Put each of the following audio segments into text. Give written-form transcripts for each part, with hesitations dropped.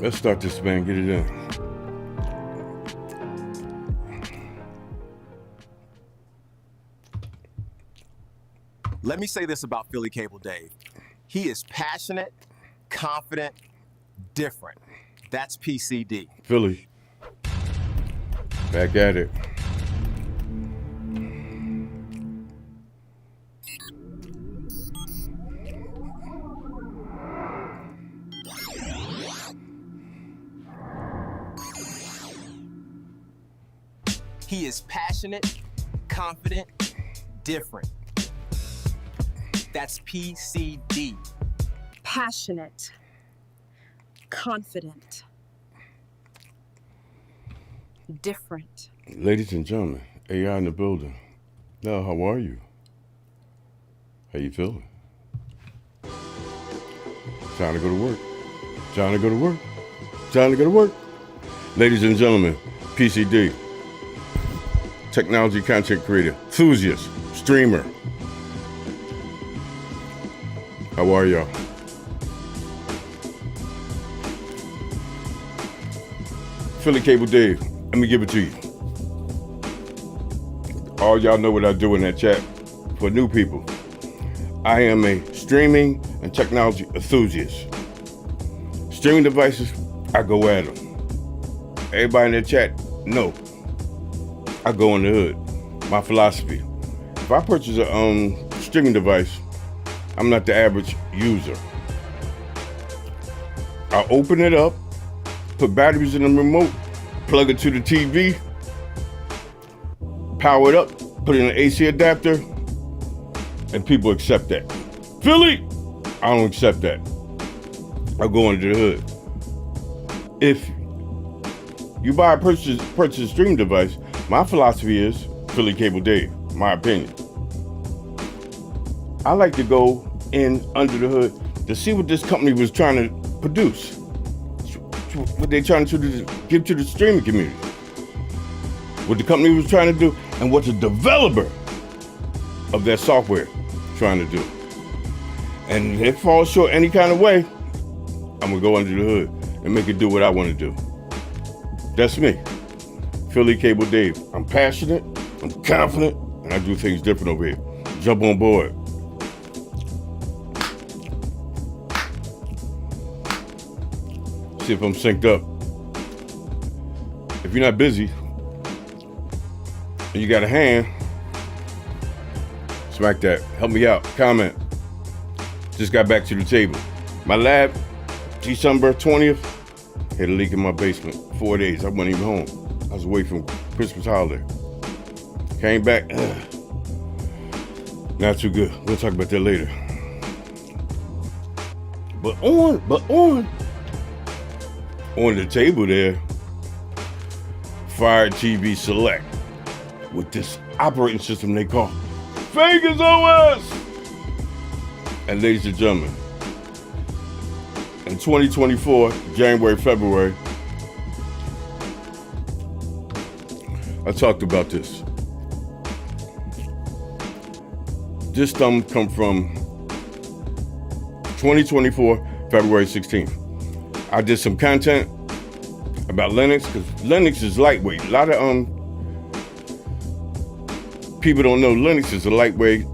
Let's start this, man. Get it in. Let me say this about Philly Cable Dave. He is passionate, confident, different. That's PCD. Philly. Back at it. He is passionate, confident, different. That's PCD. Passionate, confident, different. Ladies and gentlemen, AI in the building. Now, how are you? How you feeling? Time to go to work. Time to go to work. Time to go to work. Ladies and gentlemen, PCD. Technology content creator, enthusiast, streamer. How are y'all? Philly Cable Dave, let me give it to you. All y'all know what I do in that chat. For new people, I am a streaming and technology enthusiast. Streaming devices, I go at them. Everybody in the chat, no. I go in the hood. My philosophy. If I purchase a streaming device, I'm not the average user. I open it up, put batteries in the remote, plug it to the TV, power it up, put it in an AC adapter, and people accept that. Philly, I don't accept that. I go into the hood. If you buy a purchase a streaming device, my philosophy is Philly Cable Dave, my opinion. I like to go in under the hood to see what this company was trying to produce. What they trying to give to the streaming community. What the company was trying to do and what the developer of that software trying to do. And if it falls short any kind of way, I'm gonna go under the hood and make it do what I want to do. That's me. Philly Cable Dave. I'm passionate, I'm confident, and I do things different over here. Jump on board. See if I'm synced up. If you're not busy and you got a hand, smack that. Help me out. Comment. Just got back to the table. My lab, December 20th, had a leak in my basement. 4 days. I wasn't even home. I was away from Christmas holiday. Came back. Not too good. We'll talk about that later. But on the table there, Fire TV Select with this operating system they call Vegas OS. And ladies and gentlemen, in 2024, January, February, I talked about this. This thumb come from 2024, February 16th. I did some content about Linux because Linux is lightweight. A lot of people don't know Linux is a lightweight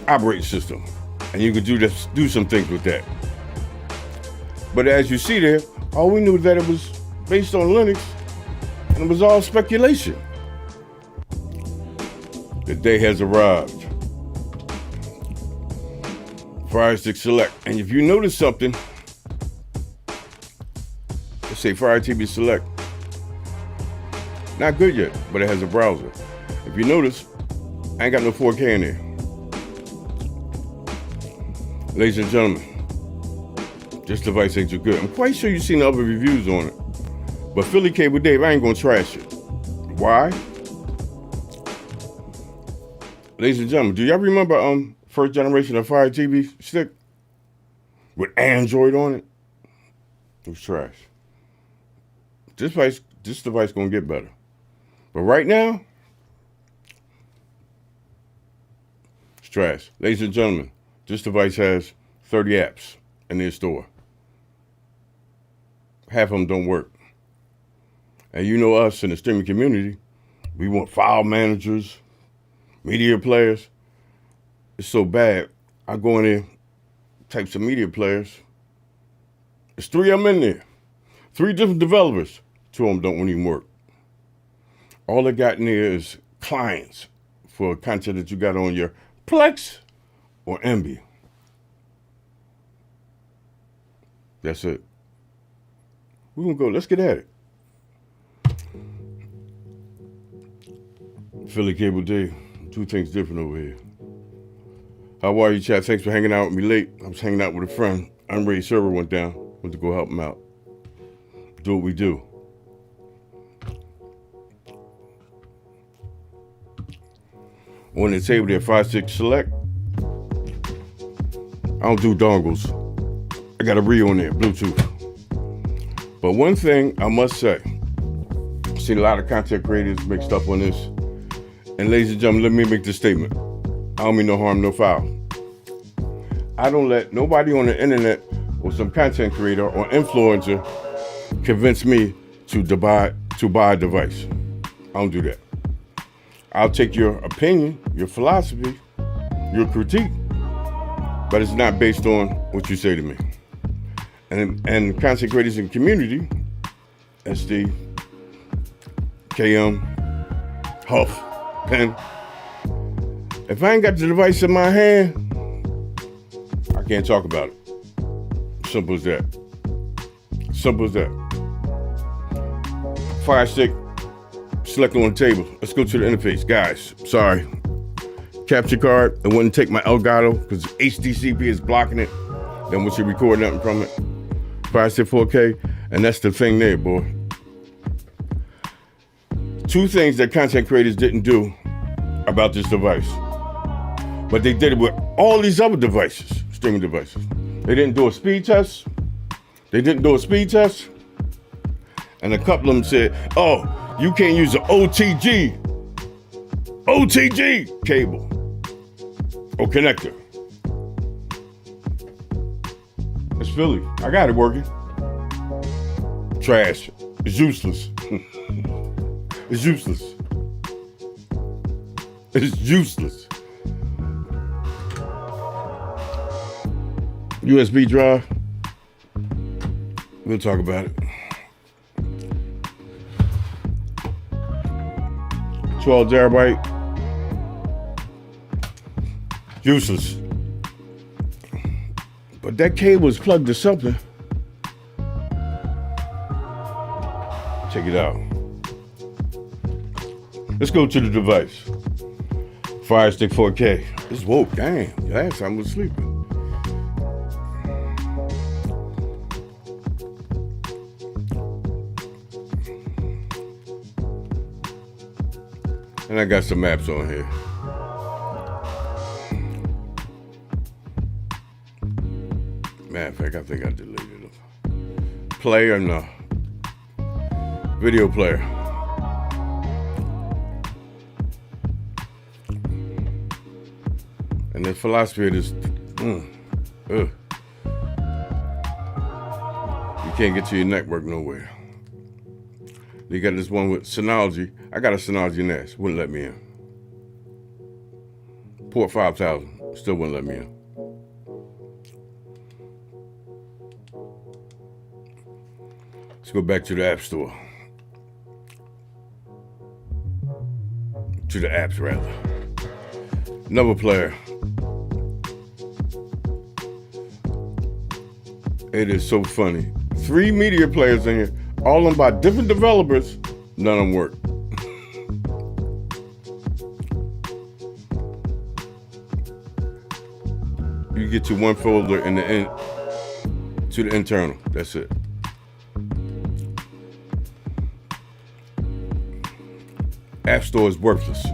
operating system, and you can do some things with that. But as you see there, all we knew was that it was based on Linux, and it was all speculation. The day has arrived. Fire Stick Select, and if you notice something, let's say Fire TV Select. Not good yet, but it has a browser. If you notice, I ain't got no 4K in there. Ladies and gentlemen, this device ain't too good. I'm quite sure you've seen other reviews on it. But Philly Cable Dave, I ain't gonna trash it. Why? Ladies and gentlemen, do y'all remember first generation of Fire TV Stick? With Android on it? It was trash. This device gonna get better. But right now, it's trash. Ladies and gentlemen, this device has 30 apps in their store. half of them don't work. And you know us in the streaming community, we want file managers, media players. It's so bad. I go in there, type some media players. There's 3 of them in there. 3 different developers. 2 of them don't even work. All I got in there is clients for content that you got on your Plex or Emby. That's it. We're gonna go, let's get at it. Philly Cable Dave, 2 things different over here. How are you, chat? Thanks for hanging out with me late. I was hanging out with a friend. Unrated server went down. Went to go help him out. Do what we do. On the table there, 5-6 select. I don't do dongles. I got a Rio on there, Bluetooth. But one thing I must say, I've seen a lot of content creators make stuff on this. And ladies and gentlemen, let me make this statement. I don't mean no harm, no foul. I don't let nobody on the internet or some content creator or influencer convince me to buy a device. I don't do that. I'll take your opinion, your philosophy, your critique, but it's not based on what you say to me. And content creators in the community, SD, KM, Huff, Pen. If I ain't got the device in my hand, I can't talk about it. Simple as that. Simple as that. Fire stick, select on the table. Let's go to the interface. Guys, sorry. Capture card, it wouldn't take my Elgato because HDCP is blocking it. Then once you record nothing from it, Fire stick 4K, and that's the thing there, boy. 2 things that content creators didn't do about this device. But they did it with all these other devices, streaming devices. They didn't do a speed test. And a couple of them said, oh, you can't use an OTG cable or connector. It's Philly. I got it working. Trash. It's useless. It's useless. It's useless. USB drive. We'll talk about it. 12 terabyte. Useless. But that cable is plugged to something. Check it out. Let's go to the device. Fire Stick 4K. It's woke. Damn. Last time I was sleeping. And I got some maps on here. Matter of fact, I think I deleted them. Player, no. Video player. And the philosophy of this, you can't get to your network nowhere. You got this one with Synology. I got a Synology NAS, wouldn't let me in. Port 5000, still wouldn't let me in. Let's go back to the App Store. To the apps, rather. Another player. It is so funny. 3 media players in here, all of them by different developers, none of them work. You get to one folder in the to the internal, that's it. App Store is worthless.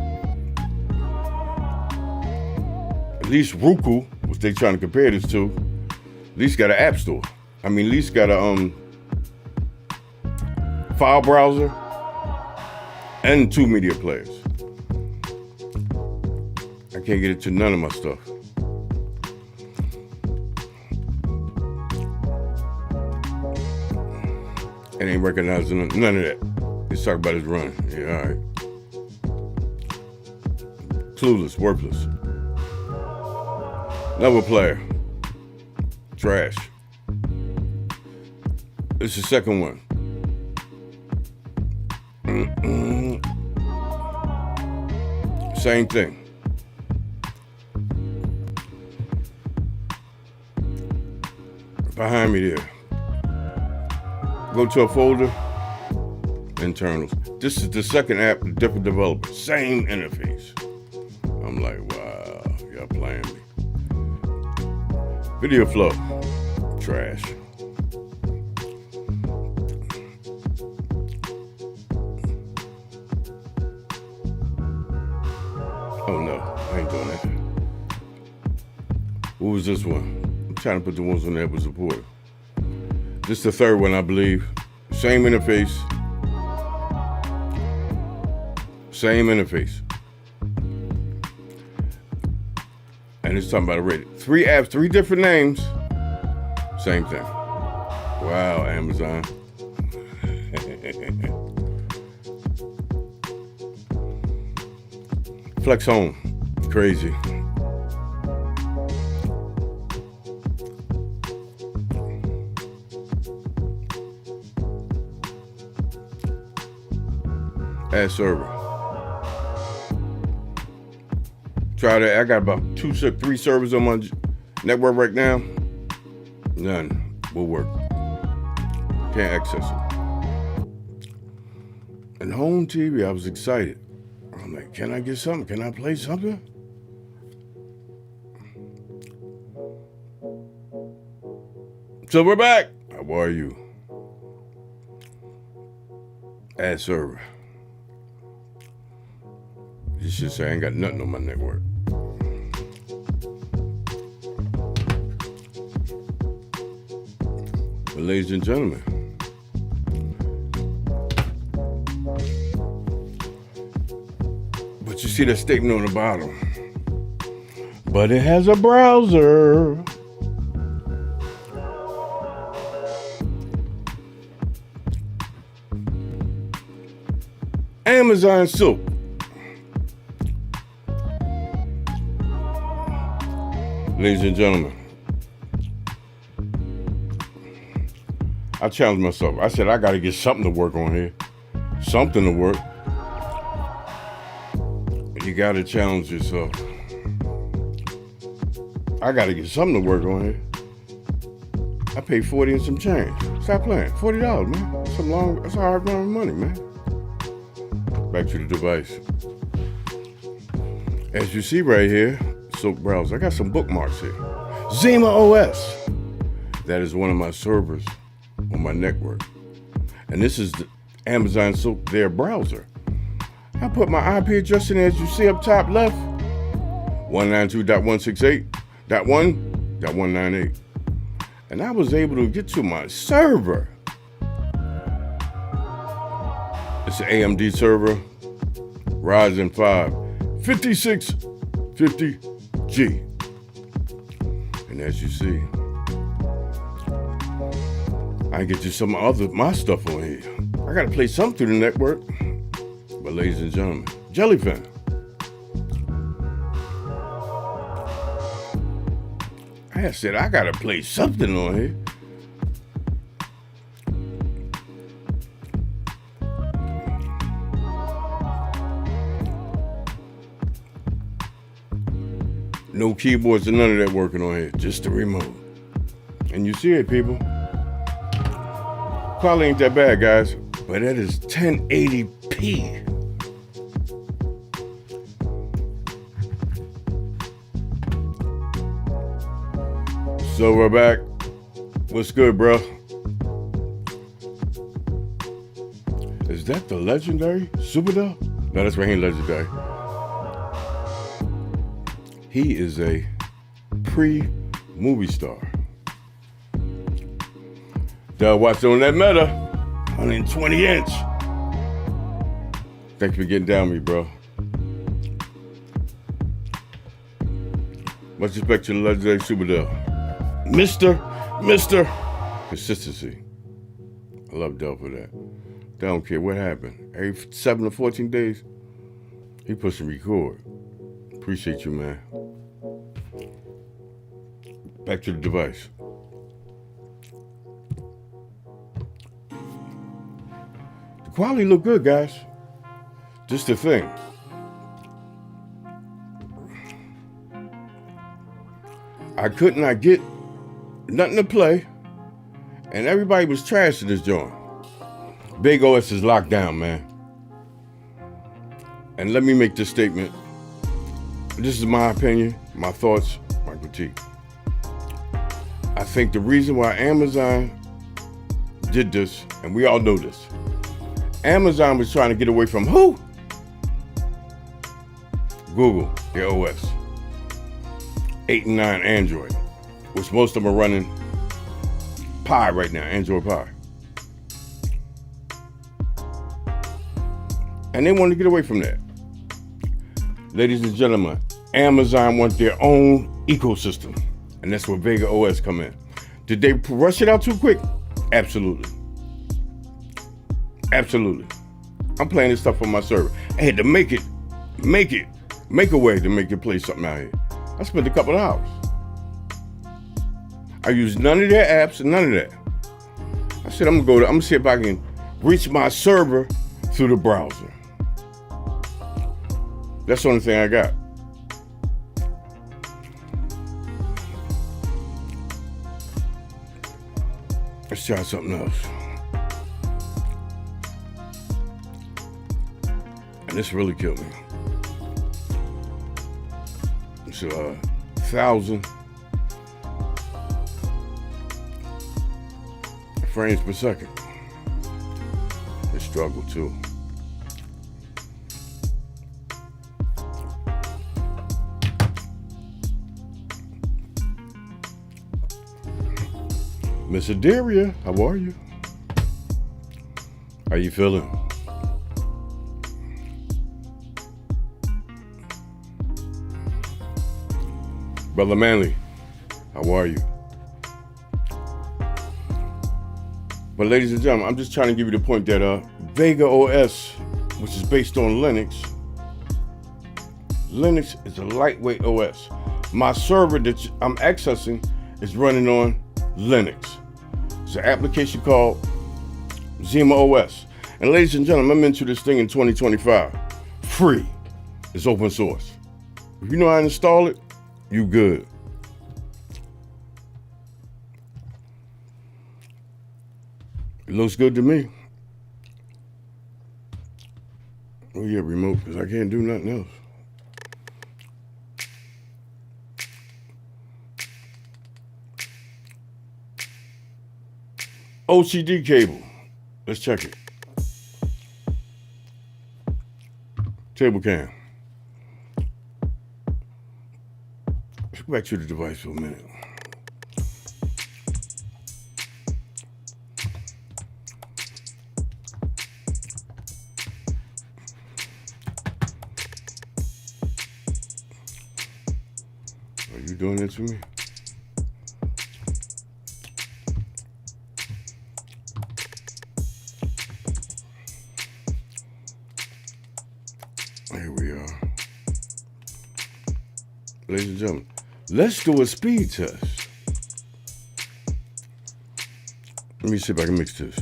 At least Roku, which they trying to compare this to, at least got an App Store. I mean, at least got a file browser and 2 media players. I can't get it to none of my stuff. It ain't recognizing none of that. He's talking about his run. Yeah, all right. Clueless, worthless. Another player. Trash. It's the second one. Same thing. Behind me there. Go to a folder. Internals. This is the second app, different developer. Same interface. I'm like, wow, y'all playing me. Video flow. Trash. Oh no, I ain't doing that. What was this one? I'm trying to put the ones on there with support. This is the third one, I believe. Same interface. Same interface. And it's talking about a rating. 3 apps, 3 different names. Same thing. Wow, Amazon. Flex Home. Crazy. Ad server. Try that. I got about 3 servers on my network right now. None will work. Can't access it. And home TV, I was excited. I'm like, can I get something? Can I play something? So we're back. How are you? Ad server. You should say I ain't got nothing on my network. But ladies and gentlemen, but you see that statement on the bottom. But it has a browser. Amazon Soup. Ladies and gentlemen, I challenged myself. I said, I got to get something to work on here. Something to work. You got to challenge yourself. I got to get something to work on here. I paid 40 and some change. Stop playing. $40, man. That's a hard amount of money, man. Back to the device. As you see right here, Silk browser. I got some bookmarks here. Zima OS. That is one of my servers on my network. And this is the Amazon Silk, their browser. I put my IP address in there, as you see up top left. 192.168.1.198. And I was able to get to my server. It's an AMD server, Ryzen 5, 5650G. And as you see, I can get you some other my stuff on here. I gotta play something through the network. But ladies and gentlemen, Jellyfin. I said I gotta play something on here. No keyboards and none of that working on here, just the remote. And you see it, people. Quality ain't that bad, guys, but that is 1080p. So we're back. What's good, bro? Is that the legendary Superdog? No, that's right, he ain't legendary. He is a pre-movie star. Dog watched on that Meta, 120 inch. Thanks for getting down with me, bro. Much respect to the legendary Superdog. Mr. Consistency. I love Del for that. They don't care what happened. Every 7 to 14 days, he puts a record. Appreciate you, man. Back to the device. The quality look good, guys. Just the thing. I could not get nothing to play, and everybody was trashing this joint. Big OS is locked down, man. And let me make this statement. This is my opinion, my thoughts, my critique. I think the reason why Amazon did this, and we all know this, Amazon was trying to get away from who? Google, their OS. 8 and 9 Android, which most of them are running Pi right now, Android Pi. And they want to get away from that. Ladies and gentlemen, Amazon wants their own ecosystem, and that's where Vega OS come in. Did they rush it out too quick? Absolutely. Absolutely. I'm playing this stuff on my server. I had to make a way to make it play something out here. I spent a couple of hours. I used none of their apps and none of that. I said, I'm gonna see if I can reach my server through the browser. That's the only thing I got. Let's try something else. And this really killed me. It's 1,000 frames per second. They struggle too. Miss Aderia, how are you? How you feeling? Brother Manley, how are you? But ladies and gentlemen, I'm just trying to give you the point that Vega OS, which is based on Linux is a lightweight OS. My server that I'm accessing is running on Linux. It's an application called Zima OS. And ladies and gentlemen, I'm into this thing in 2025. Free. It's open source. If you know how to install it, you good. It looks good to me. Oh yeah, remote, because I can't do nothing else. OCT cable. Let's check it. Table cam. Let's go back to the device for a minute. Are you doing it to me? Here we are. Ladies and gentlemen, let's do a speed test. Let me see if I can mix this.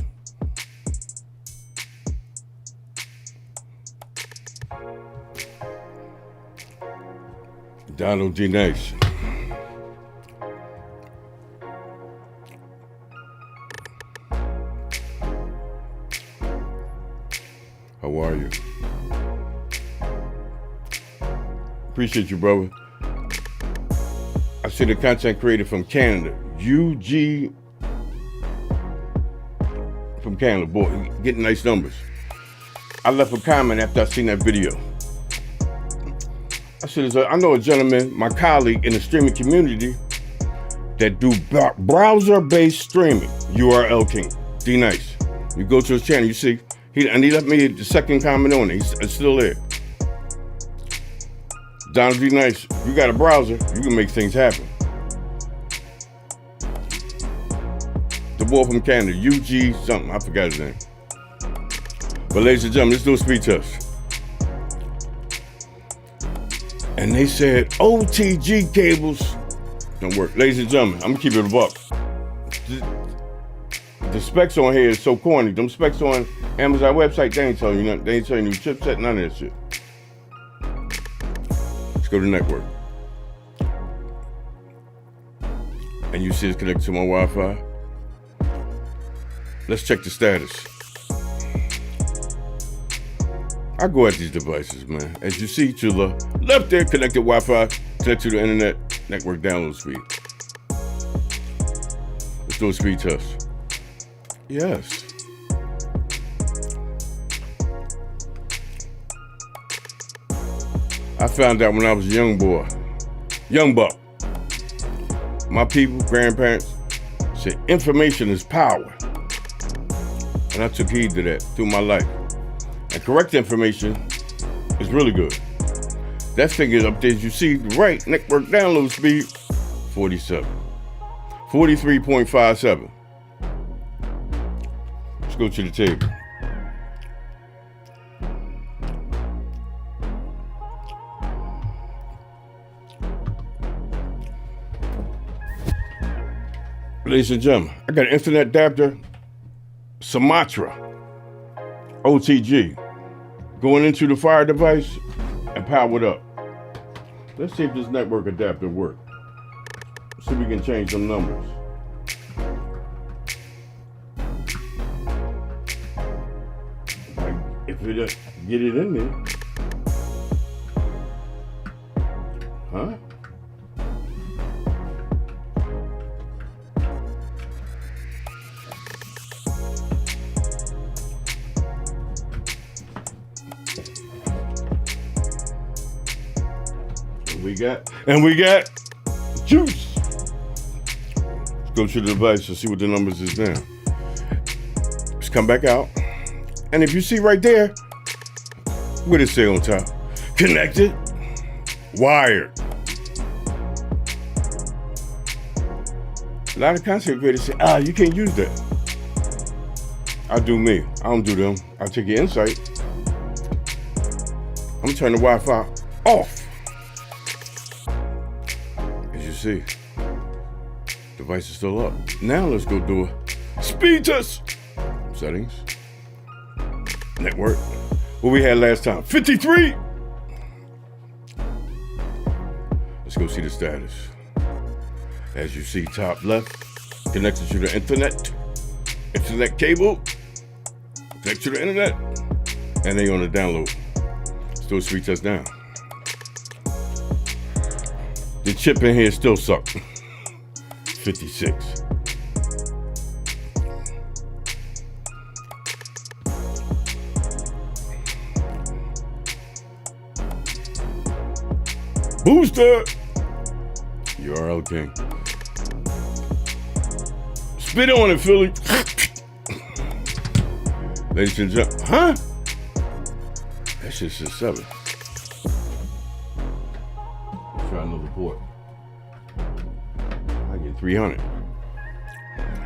Donald D. Nice. How are you? Appreciate you, brother. I see the content creator from Canada, UG from Canada. Boy, getting nice numbers. I left a comment after I seen that video. I said, I know a gentleman, my colleague in the streaming community, that do browser-based streaming. URL King, D Nice. You go to his channel, you see, he left me the second comment on it. It's still there. Donald D. Nice, you got a browser, you can make things happen. The boy from Canada, UG something, I forgot his name. But ladies and gentlemen, let's do a speed test. And they said OTG cables don't work. Ladies and gentlemen, I'm gonna keep it a buck. The specs on here is so corny. Them specs on Amazon website, they ain't telling you nothing. They ain't telling you chipset, none of that shit. Let's go to network. And you see it's connected to my Wi-Fi. Let's check the status. I go at these devices, man. As you see to the left there, connected Wi-Fi, connected to the internet, network download speed. Let's do a speed test. Yes. I found out when I was a young boy, young buck. My people, grandparents, said information is power. And I took heed to that through my life. And correct information is really good. That figure up there, as you see, right, network download speed, 47. 43.57. Let's go to the table. Ladies and gentlemen, I got an Ethernet adapter, Sumatra, OTG, going into the Fire device and powered up. Let's see if this network adapter works. See if we can change some numbers. If we just get it in there. Huh? We got juice. Let's go to the device and see what the numbers is now. Let's come back out. And if you see right there, what does it say on top? Connected, wired. A lot of content creators say, you can't use that. I do me. I don't do them. I take your insight. I'm gonna turn the Wi-Fi off. See, device is still up. Now let's go do a speed test. Settings, network. What we had last time, 53. Let's go see the status. As you see, top left, connected to the internet cable, connected to the internet, and they on the download. Let's do a speed test now. The chip in here still sucks. 56. Booster! URL king. Spit on it, Philly. Ladies and gentlemen, huh? That shit says 7. Try another port. I get 300.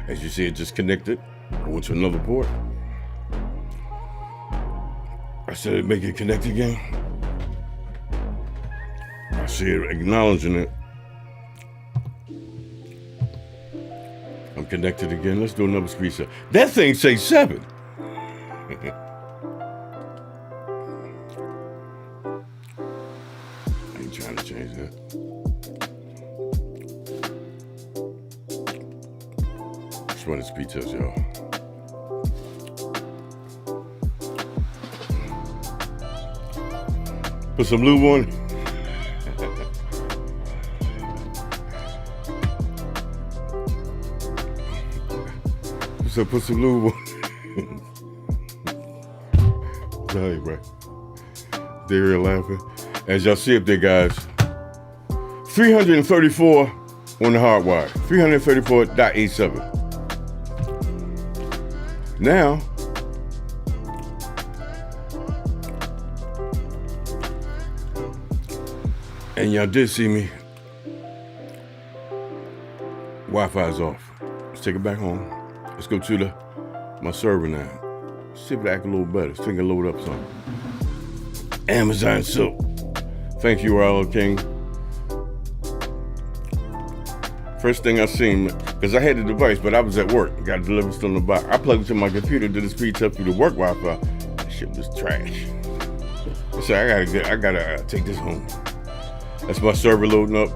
As you see, it just connected. I went to another port. I said it'd make it connect again. I see it acknowledging it. I'm connected again. Let's do another speed set. That thing says 7. Trying to change that. Let's run the speed test, y'all. Put some lube on. So put some lube on. Sorry, bro. They're here laughing. As y'all see up there, guys, 334 on the hard wire, 334.87. Now, and y'all did see me, Wi-Fi is off. Let's take it back home. Let's Let's go to my server now. See if it act a little better. See if I can load up something. Amazon Silk. Thank you, RL King. First thing I seen, because I had the device, but I was at work. Got delivered still in the box. I plugged it to my computer, did a speed test through the work Wi-Fi. That shit was trash. I said, I gotta take this home. That's my server loading up.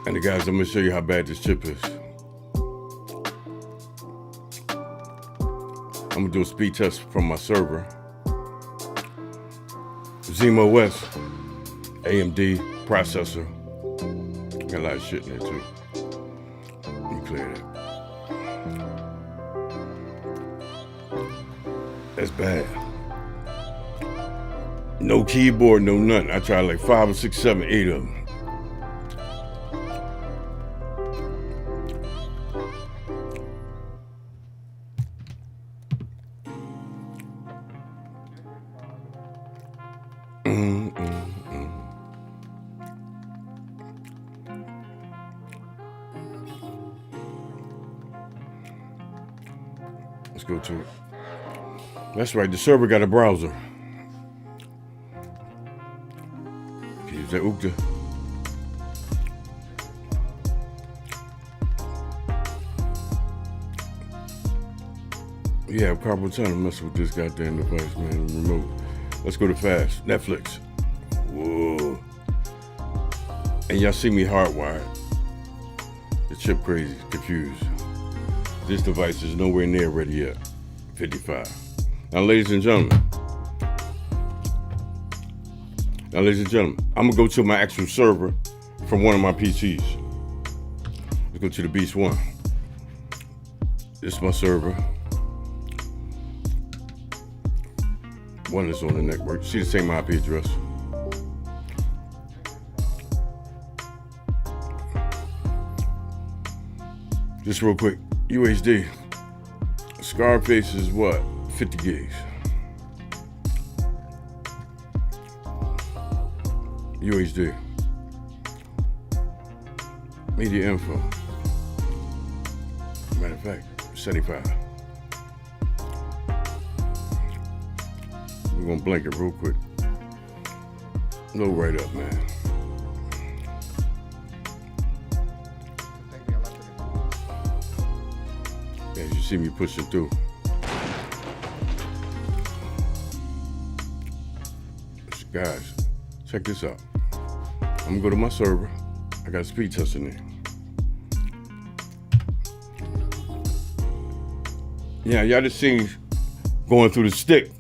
And the guys, I'm gonna show you how bad this chip is. I'm gonna do a speed test from my server. Zima OS, AMD processor. Got a lot of shit in there too. Let me clear that. That's bad. No keyboard, no nothing. I tried like 5 or 6, 7, 8 of them. Let's go to it. That's right, the server got a browser. Use that OCT. Yeah, carpal tunnel messing with this goddamn device, man. Remote. Let's go to fast. Netflix. Whoa. And y'all see me hardwired. The chip crazy, confused. This device is nowhere near ready yet. 55. Now, ladies and gentlemen. I'm gonna go to my actual server from one of my PCs. Let's go to the Beast One. This is my server. One is on the network. See the same IP address. Just real quick, UHD. Scarface is what? 50 gigs. UHD. Media info. Matter of fact, 75. We're gonna blank it real quick. Load right up, man. As you see me pushing through. Guys, check this out. I'm gonna go to my server. I got a speed test in there. Yeah, y'all just seen going through the stick.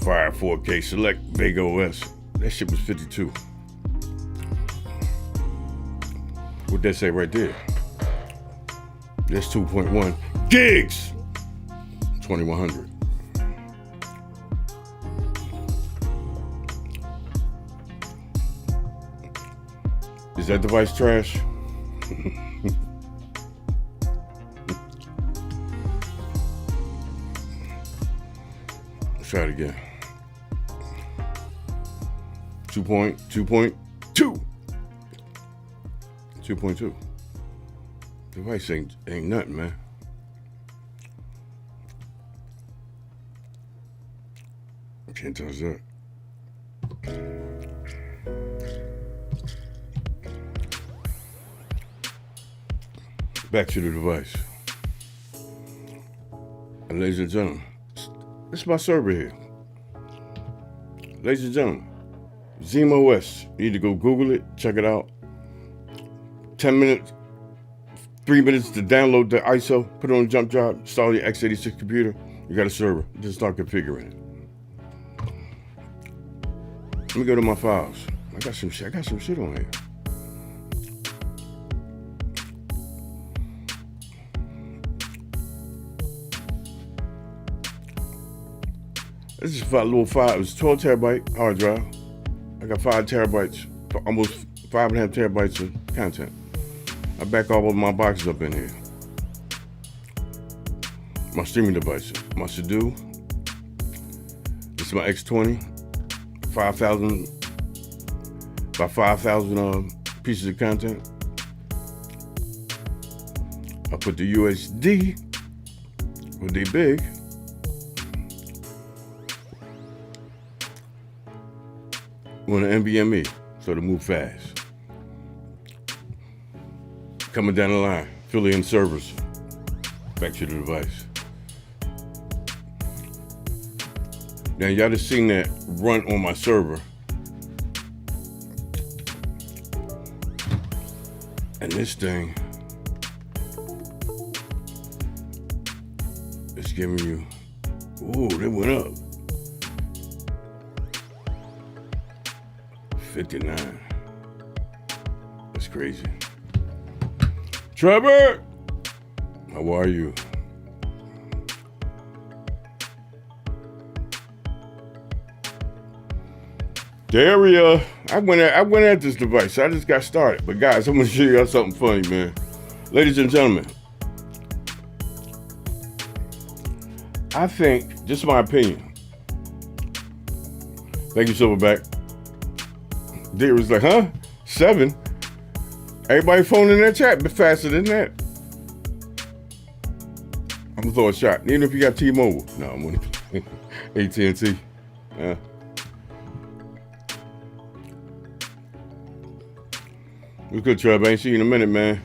Fire 4K Select Vega OS. That shit was 52. What'd that say right there? That's 2.1 gigs. 2100. Is that device trash? Let's try it again. 2.2. 2.2. Device ain't nothing, man. Can't touch that. Back to the device. And ladies and gentlemen, this is my server here. Ladies and gentlemen, Zima OS. You need to go Google it, check it out. 10 minutes, 3 minutes to download the ISO, put it on a jump drive, install your x86 computer. You got a server. Just start configuring it. Let me go to my files. I got some shit on here. This is a little file. It was 12 terabyte hard drive. I got 5 terabytes, almost 5.5 terabytes of content. I back all of my boxes up in here. My streaming devices, my Sudo. This is my X20, 5,000 by 5,000 pieces of content. I put the USD, when they big, on the NVMe, so to move fast. Coming down the line, Philly and servers, back to the device. Now y'all just seen that run on my server. And this thing is giving you, ooh, they went up. 59. That's crazy. Trevor, how are you? Daria, I went at this device. I just got started. But guys, I'm gonna show you guys something funny, man. Ladies and gentlemen, I think, just my opinion. Thank you, Silverback. Daria's like, huh? 7? Everybody phone in that chat bit faster than that. I'm gonna throw a shot. Even if you got T-Mobile. No, I'm gonna AT&T. Yeah. We good, Trev. I ain't seen you in a minute, man.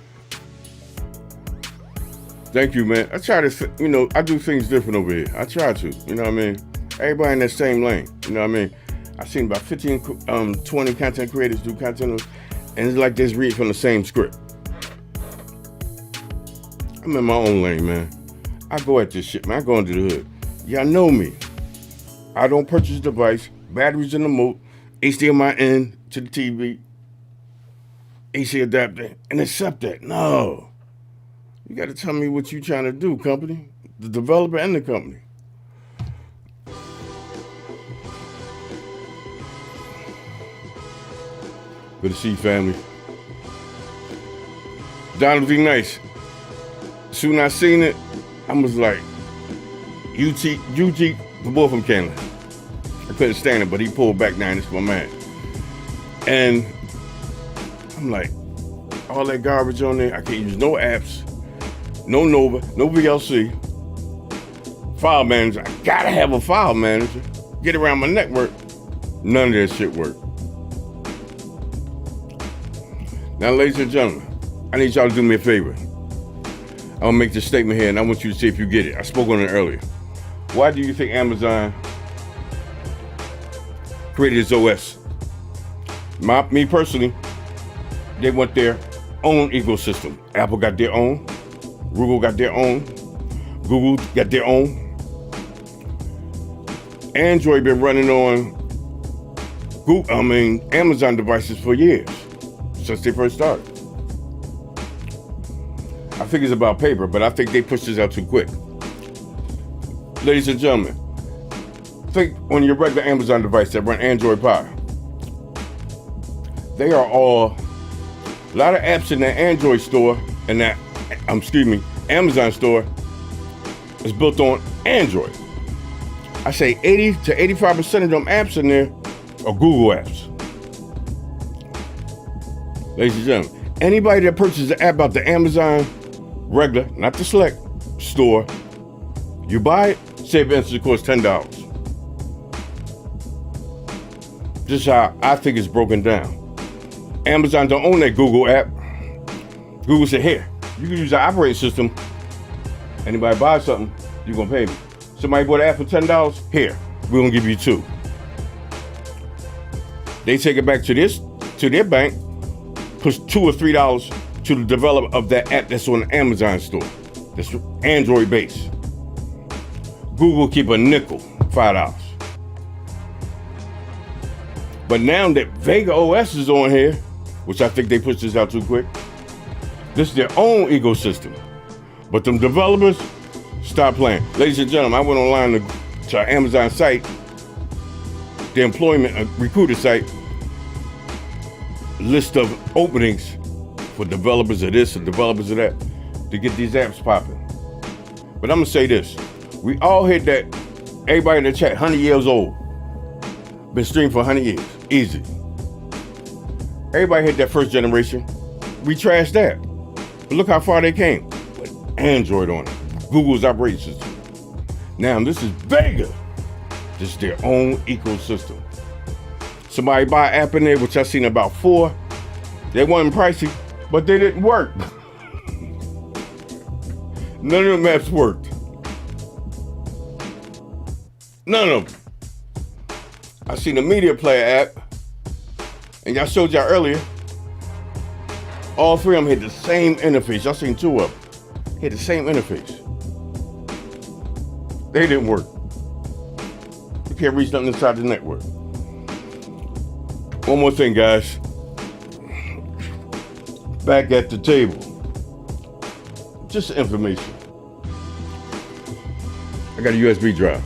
Thank you, man. I try to, I do things different over here. I try to, you know what I mean? Everybody in that same lane, you know what I mean? I've seen about 15, 20 content creators do content, and it's like this read from the same script. I'm in my own lane, man. I go at this shit, man. I go into the hood. Y'all know me. I don't purchase a device, batteries in the moat, HDMI in to the TV, AC adapter, and accept that. No. You got to tell me what you trying to do, company. The developer and the company. Good to see you, family. Donald D. Nice. Soon I seen it, I was like, UG, the boy from Canada. I couldn't stand it, but he pulled back down. This is my man. And I'm like, all that garbage on there, I can't use no apps, no Nova, no VLC. File manager, I gotta have a file manager. Get around my network. None of that shit worked. Now, ladies and gentlemen, I need y'all to do me a favor. I'm gonna make this statement here and I want you to see if you get it. I spoke on it earlier. Why do you think Amazon created its OS? Me personally, they want their own ecosystem. Apple got their own. Google got their own. Google got their own. Android been running on Amazon devices for years, since they first started. I think it's about paper, but I think they pushed this out too quick. Ladies and gentlemen, think on your regular Amazon device that run Android Pie. They are all, a lot of apps in that Android store and that, Amazon store is built on Android. I say 80 to 85% of them apps in there are Google apps. Ladies and gentlemen, anybody that purchases an app out the Amazon regular, not the select store, you buy it, say for instance it costs $10. This is how I think it's broken down. Amazon don't own that Google app. Google said, here, you can use the operating system. Anybody buy something, you're gonna pay me. Somebody bought an app for $10, here, we're gonna give you $2. They take it back to their bank, push $2 or $3 to the developer of that app that's on the Amazon store. That's Android based. Google keep a nickel, $5. But now that Vega OS is on here, which I think they pushed this out too quick, this is their own ecosystem. But them developers, stop playing. Ladies and gentlemen, I went online to our Amazon site, the employment recruiter site, list of openings for developers of this and developers of that to get these apps popping. But I'm gonna say this, we all hit that, everybody in the chat, 100 years old, been streaming for 100 years, easy. Everybody hit that first generation, we trashed that. But look how far they came. But Android on it. Google's operating system. Now this is bigger. This is their own ecosystem. Somebody buy an app in there, which I seen about 4. They weren't pricey, but they didn't work. None of them apps worked. None of them. I seen the media player app, and y'all showed y'all earlier. All 3 of them had the same interface. Y'all seen 2 of them. Had the same interface. They didn't work. You can't reach nothing inside the network. One more thing, guys. Back at the table. Just information. I got a USB drive.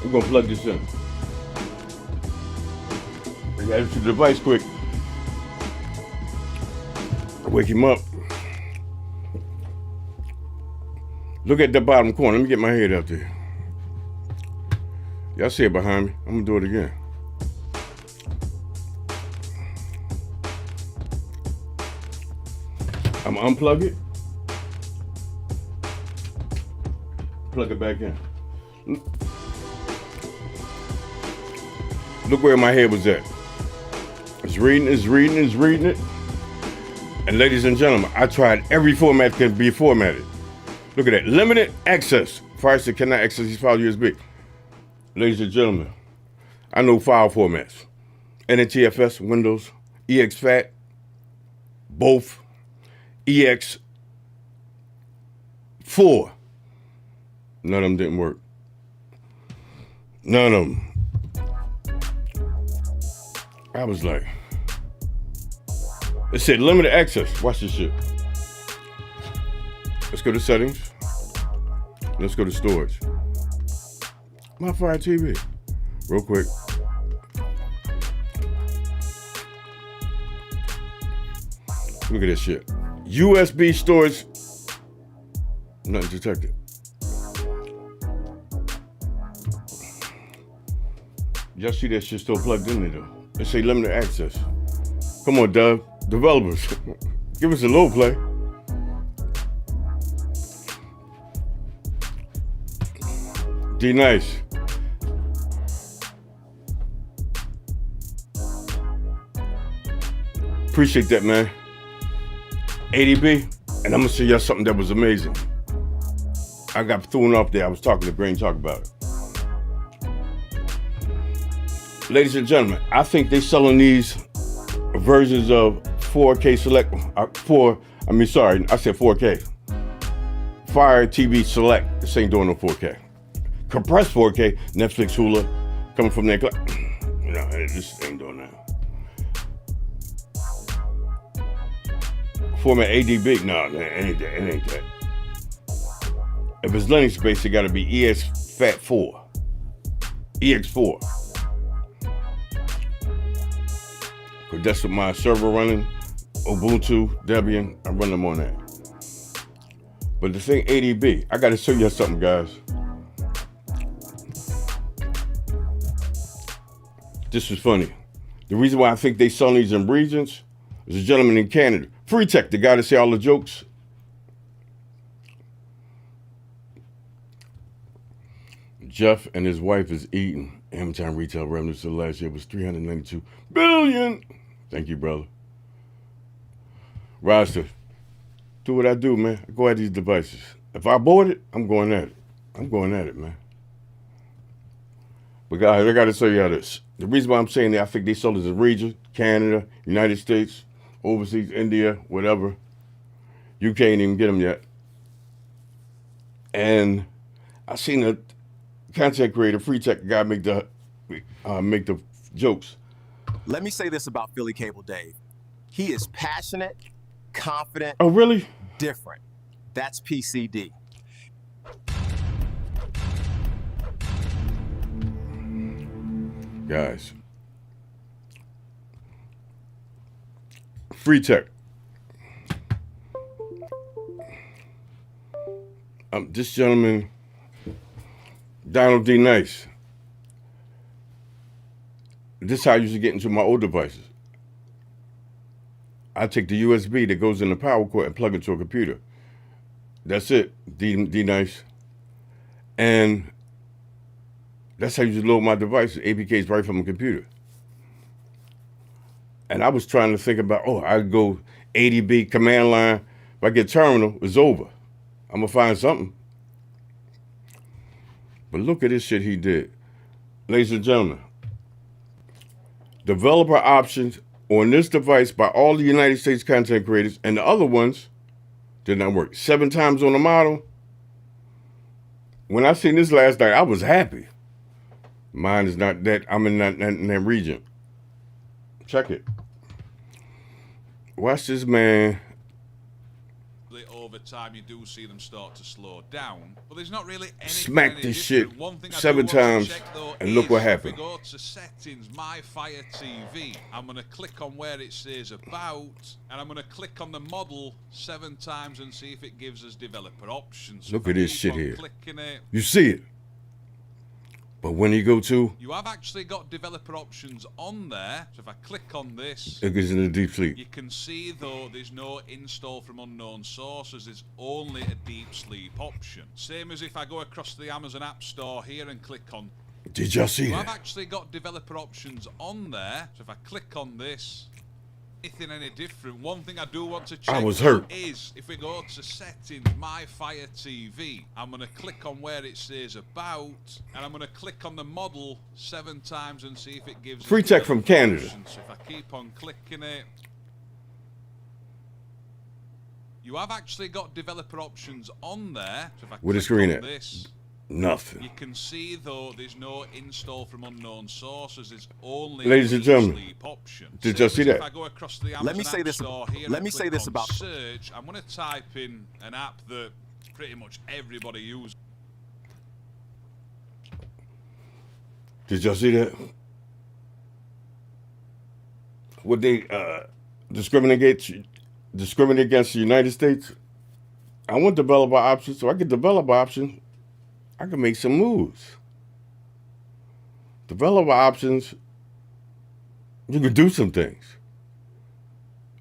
We're gonna plug this in. I got it to the device quick. Wake him up. Look at the bottom corner. Let me get my head up there. Y'all see it behind me. I'm gonna do it again. I'm gonna unplug it. Plug it back in. Look where my head was at. It's reading it. And ladies and gentlemen, I tried every format that can be formatted. Look at that. Limited access. Firestick cannot access these files USB. Ladies and gentlemen, I know file formats. NTFS, Windows, EXFAT, both, EX4. None of them didn't work. None of them. I was like, it said limited access. Watch this shit. Let's go to settings. Let's go to storage. My Fire TV. Real quick. Look at this shit. USB storage. Nothing detected. Y'all see that shit still plugged in there though. It say limited access. Come on, Dove. Developers. Give us a little play. D nice. Appreciate that, man. ADB, and I'm gonna show y'all something that was amazing. I got thrown off there. I was talking to Brain Talk about it. Ladies and gentlemen, I think they selling these versions of 4K Select. I said 4K. Fire TV Select. This ain't doing no 4K. Compressed 4K, Netflix, Hulu, coming from their no, this ain't doing that. Format ADB, no, it ain't that. If it's Linux based, it gotta be EXFAT4. EX4. Cause that's what my server running, Ubuntu, Debian, I run them on that. But the thing ADB, I gotta show you something, guys. This is funny. The reason why I think they sell these in regions is a gentleman in Canada. Free Tech, the guy that say all the jokes. Jeff and his wife is eating. Amazon retail revenue for last year was $392 billion. Thank you, brother. Roster, do what I do, man. I go at these devices. If I bought it, I'm going at it. I'm going at it, man. But guys, I got to show you how this. The reason why I'm saying that, I think they sold it as a region, Canada, United States, overseas, India, whatever. You can't even get them yet. And I seen a content creator, Free Tech guy, make the jokes. Let me say this about Philly Cable Dave. He is passionate, confident. Oh, really? Different. That's PCD. Guys, Free Tech. This gentleman, Donald D. Nice, This is how I used to get into my old devices. I take the USB that goes in the power cord and plug it to a computer. That's it. D nice. And that's how you just load my devices, APKs right from a computer. And I was trying to think about, I'd go 80B command line. If I get terminal, it's over. I'm gonna find something. But look at this shit he did. Ladies and gentlemen, developer options on this device by all the United States content creators, and the other ones did not work. 7 times on the model. When I seen this last night, I was happy. Mine is not that. I'm in that region. Check it. Watch this man. Over time, you do see them start to slow down, but there's not really any. Smack this shit 7 times, and look what happened. If we go to settings, My Fire TV, I'm going to click on where it says about, and I'm going to click on the model 7 times and see if it gives us developer options. Look at this shit here. Clicking it. You see it. But when you go to... You have actually got developer options on there. So if I click on this... It goes into deep sleep. You can see, though, there's no install from unknown sources. There's only a deep sleep option. Same as if I go across to the Amazon App Store here and click on... Did y'all see that? I've actually got developer options on there. So if I click on this... Anything any different. One thing I do want to check is if we go to settings, My Fire TV, I'm going to click on where it says about, and I'm going to click on the model 7 times and see if it gives free tech from Canada. So if I keep on clicking it, you have actually got developer options on there. So if I with click a screen on at this, nothing. You can see, though, there's no install from unknown sources. There's only ladies and gentlemen, sleep option. did you see that? If I go across the Amazon Let me say App this. Store here Let me say this about search. I'm going to type in an app that pretty much everybody uses. Did y'all see that? Would they discriminate against the United States? I want developer options, so I get developer option. I can make some moves. Developer options, you can do some things.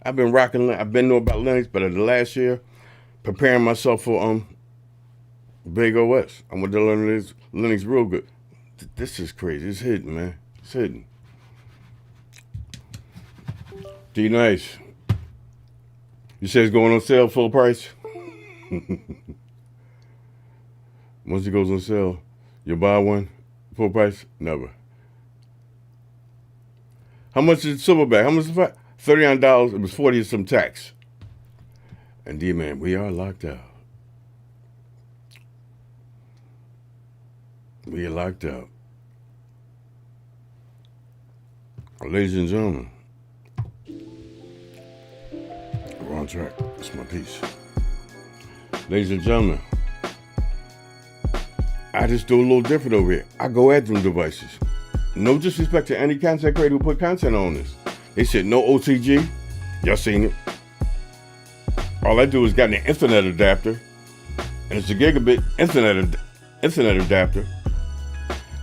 I've been knowing about Linux, but in the last year, preparing myself for Big OS. I'm gonna learn Linux real good. This is crazy. It's hidden, man. It's hidden. D nice. You say it's going on sale full price? Once it goes on sale, you buy one full price? Never. How much is Silverback? How much is it? $39. It was 40 and some tax. And D-man, we are locked out. We are locked out. Ladies and gentlemen, we're on track. That's my piece. Ladies and gentlemen, I just do a little different over here. I go at them devices. No disrespect to any content creator who put content on this. They said no OCT. Y'all seen it. All I do is got an Ethernet adapter, and it's a gigabit Ethernet adapter.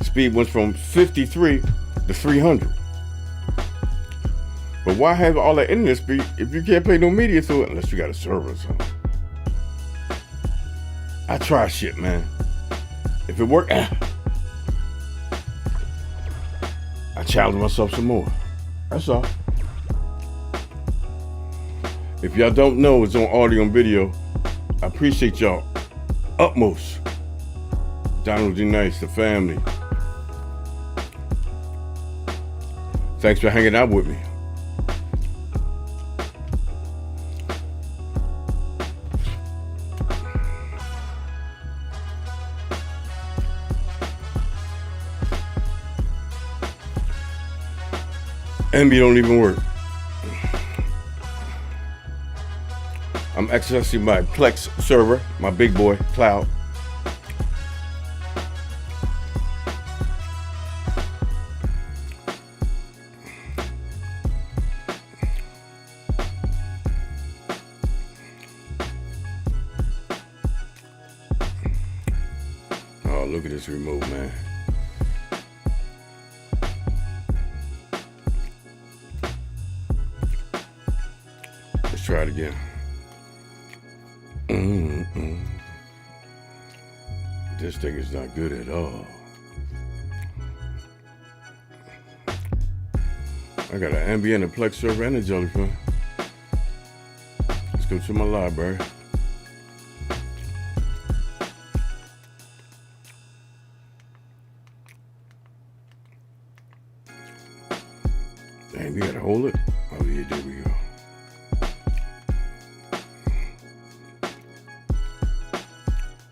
Speed went from 53 to 300. But why have all that internet speed if you can't play no media through it unless you got a server or something? I try shit, man. If it work, I challenge myself some more. That's all. If y'all don't know, it's on audio and video. I appreciate y'all utmost. Donald D. Nice, the family. Thanks for hanging out with me. MB don't even work. I'm accessing my Plex server, my big boy cloud. Oh, look at this remote, man. try it again. This thing is not good at all. I got an ambient, a plex server, and a jellyfin. Let's go to my library. Dang, we gotta hold it. Oh yeah, there we go.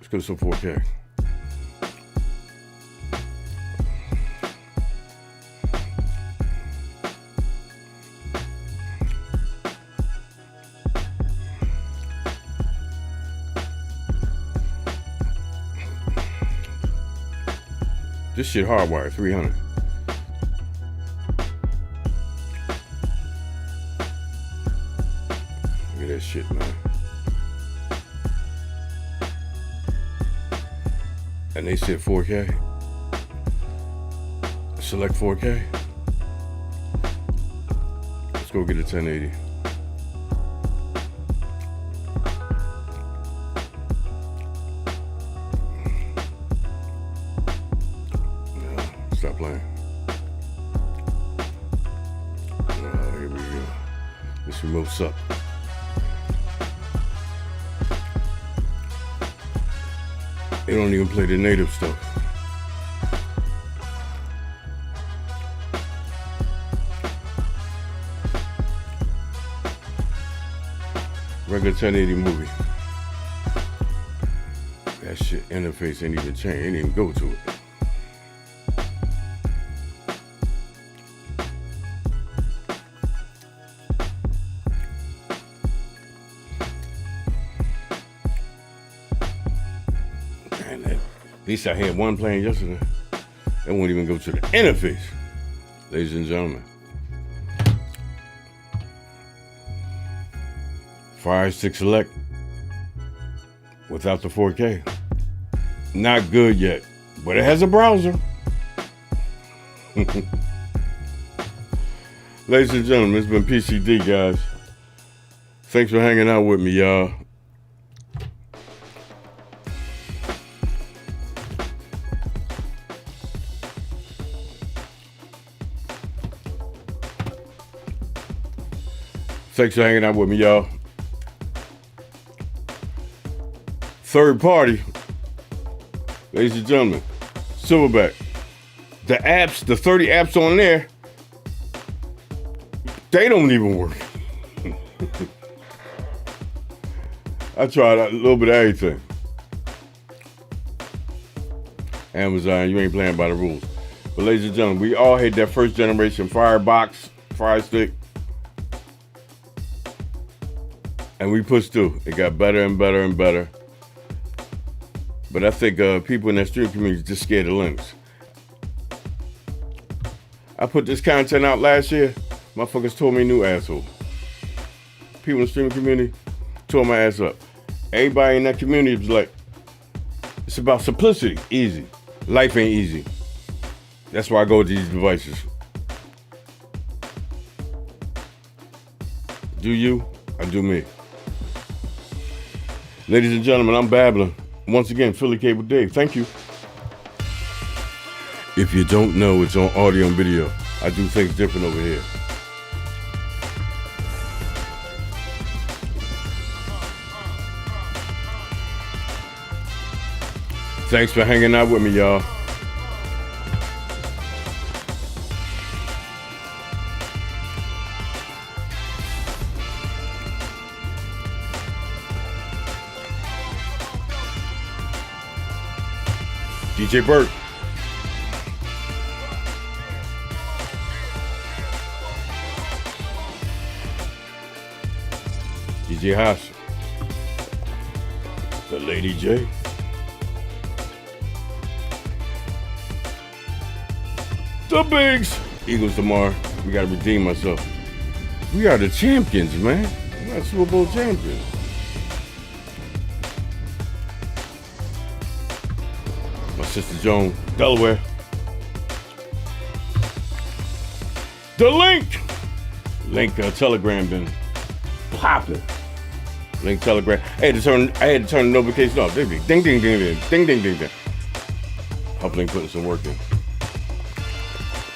Let's go to some 4K. This shit hardwired, 300. Look at that shit, man. And they said 4K. Select 4K. Let's go get a 1080. Stop playing. Here we go. This remote suck. They don't even play the native stuff. Regular 1080 movie. That shit interface ain't even changed. Ain't even go to it. At least I had one playing yesterday. It won't even go to the interface, ladies and gentlemen. Fire Stick Select without the 4K. Not good yet, but it has a browser. Ladies and gentlemen, it's been PCD, guys. Thanks for hanging out with me, y'all. Thanks for hanging out with me, y'all. Third party, ladies and gentlemen, Silverback. The apps, the 30 apps on there, they don't even work. I tried a little bit of everything. Amazon, you ain't playing by the rules. But ladies and gentlemen, we all had that first generation Firebox, Fire Stick. And we pushed through. It got better and better and better. But I think people in that stream community just scared of Linux. I put this content out last year. Motherfuckers told me new asshole. People in the streaming community tore my ass up. Everybody in that community was like, it's about simplicity. Easy. Life ain't easy. That's why I go with these devices. Do you? I do me. Ladies and gentlemen, I'm babbling. Once again, Philly Cable Dave. Thank you. If you don't know, it's on audio and video. I do things different over here. Thanks for hanging out with me, y'all. DJ Burt. DJ Haas. The Lady J. The Bigs. Eagles tomorrow. We gotta redeem ourselves. We are the champions, man. We're not Super Bowl champions. Sister Joan, Delaware. The link. Telegram been popping. Link Telegram. I had to turn the notification off. Ding, ding, ding, ding, ding, ding, ding, ding, ding. Uplink putting some work in.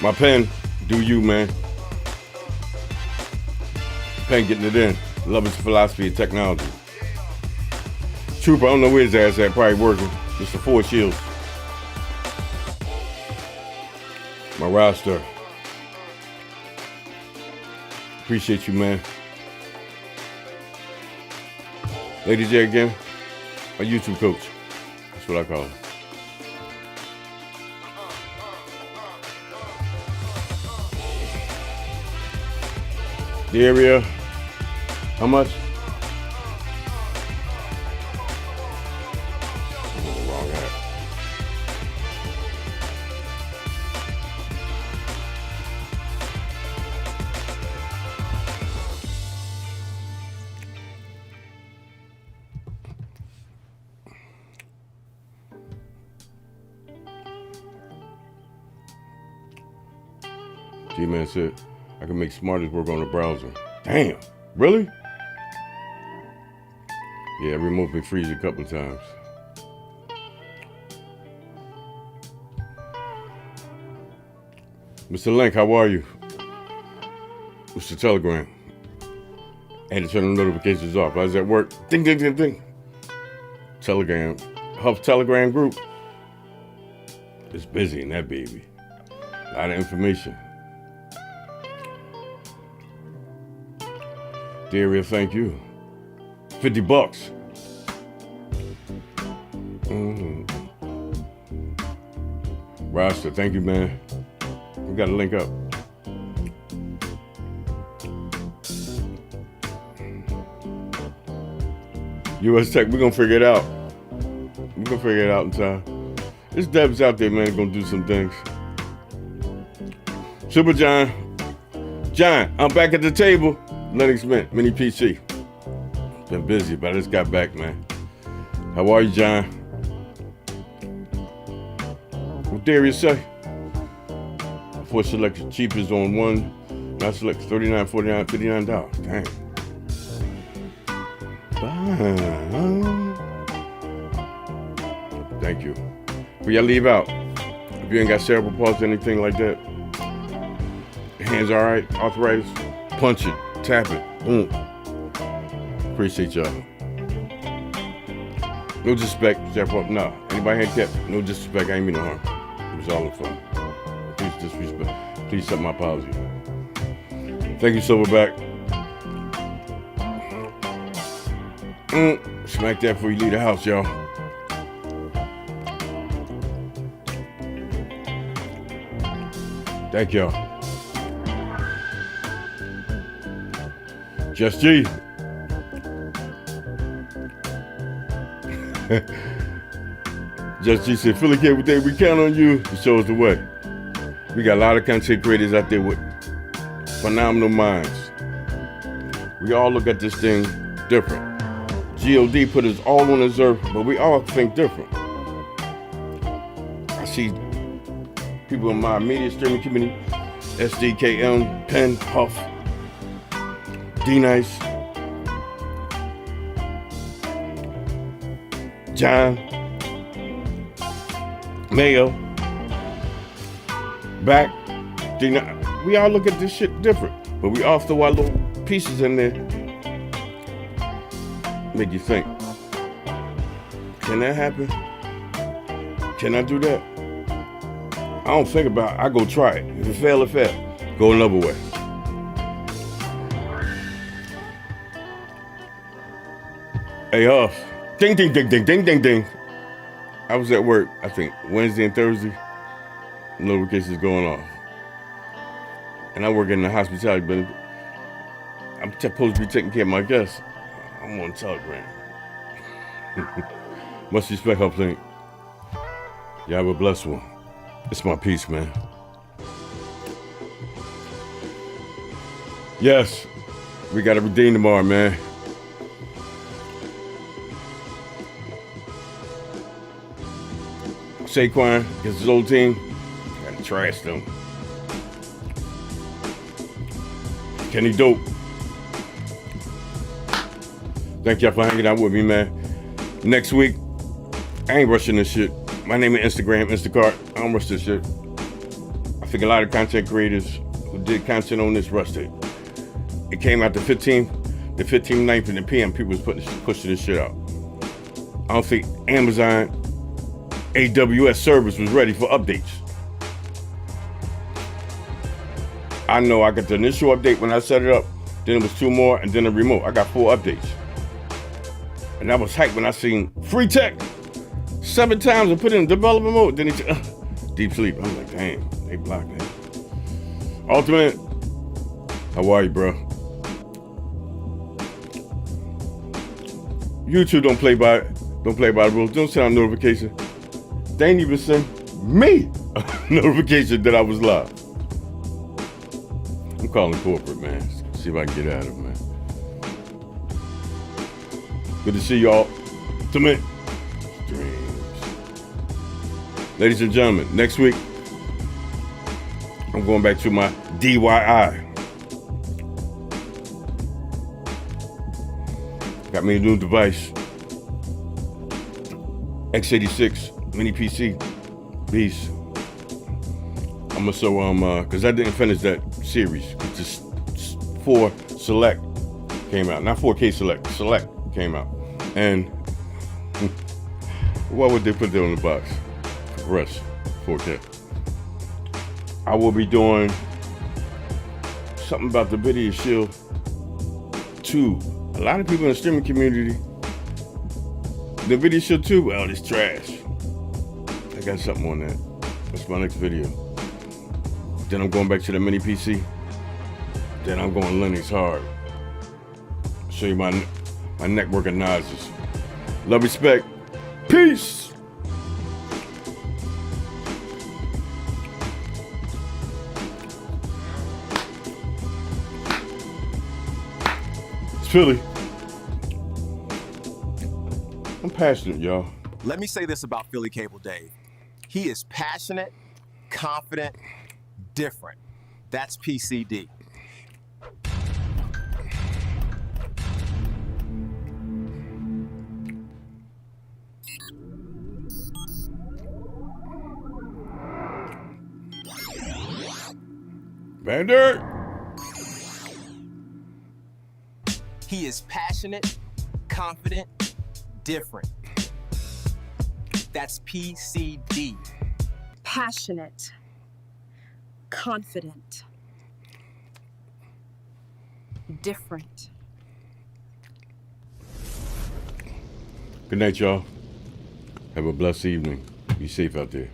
My pen, do you, man. Pen getting it in. Love his philosophy of technology. Trooper, I don't know where his ass at, probably working. Mr. Four Shields. My roster. Appreciate you, man. Lady J again, a YouTube coach. That's what I call him. The area, how much? Wrong hat. G-Man said, I can make smartest work on the browser. Damn, really? Yeah, remote me freeze a couple times. Mr. Link, how are you? Mr. Telegram. I had to turn the notifications off. How's that work? Ding, ding, ding, ding. Telegram. Huff Telegram group. It's busy in that baby. A lot of information. Area, thank you. $50. Roster, thank you, man. We got to link up. US Tech, we're going to figure it out. We're going to figure it out in time. There's devs out there, man, going to do some things. Super John. John, I'm back at the table. Linux Mint, mini PC. Been busy, but I just got back, man. How are you, John? What Darius say? For select cheapest on one, now select $39, $49, $59. Dang. Thank you. Before y'all leave out, if you ain't got cerebral palsy, anything like that, your hands all right, arthritis, punch it. Tap it. Boom. Appreciate y'all. No disrespect. No. Anybody handicapped? No disrespect. I ain't mean no harm. It was all in fun. Please disrespect. Please accept my apology. Thank you, Silverback. Smack that before you leave the house, y'all. Thank y'all. Just G. Just G said, Philly Cable Dave, we count on you to show us the way. We got a lot of content creators out there with phenomenal minds. We all look at this thing different. God put us all on this earth, but we all think different. I see people in my immediate streaming community, SDKM, Penn, Huff, D-Nice, John, Mayo, Back, D-Nice. We all look at this shit different, but we all throw our little pieces in there. Make you think, can that happen? Can I do that? I don't think about it. I go try it. If it fail, it fail. Go another way. Hey, Huff. Ding, ding, ding, ding, ding, ding, ding. I was at work, I think, Wednesday and Thursday. Notifications going off. And I work in the hospitality building. I'm supposed to be taking care of my guests. I'm on Telegram. Much respect, Uplink. Y'all have a blessed one. It's my peace, man. Yes, we got to redeem tomorrow, man. Saquon against his old team. Got to trash them. Kenny Dope. Thank y'all for hanging out with me, man. Next week, I ain't rushing this shit. My name is Instagram, Instacart. I don't rush this shit. I think a lot of content creators who did content on this rushed it. It came out the 15th, the 15th, 9th, and the PM. People was pushing this shit out. I don't think Amazon AWS service was ready for updates. I know I got the initial update when I set it up, then it was 2 more, and then a remote. I got 4 updates. And I was hyped when I seen free tech 7 times and put it in development mode. Then it deep sleep. I'm like, damn, they blocked that. Ultimate, how are you, bro? YouTube don't play by the rules. Don't send out notification. They ain't even send me a notification that I was live. I'm calling corporate, man. See if I can get out of it, man. Good to see y'all. Ultimate Dreams. Ladies and gentlemen, next week, I'm going back to my DIY. Got me a new device. x86 mini PC. Beast. I'm gonna cause I didn't finish that series. Just 4 Select came out. Not 4K Select. Select came out. And why would they put that on the box? Rush 4K. I will be doing something about the Video Shield 2. A lot of people in the streaming community, the Video Shield 2, well, it's trash. I got something on that. That's my next video. Then I'm going back to the mini PC. Then I'm going Linux hard. Show you my network of noises. Love, respect. Peace. It's Philly. I'm passionate, y'all. Let me say this about Philly Cable Dave. He is passionate, confident, different. That's PCD. Vander. He is passionate, confident, different. That's PCD. Passionate. Confident. Different. Good night, y'all. Have a blessed evening. Be safe out there.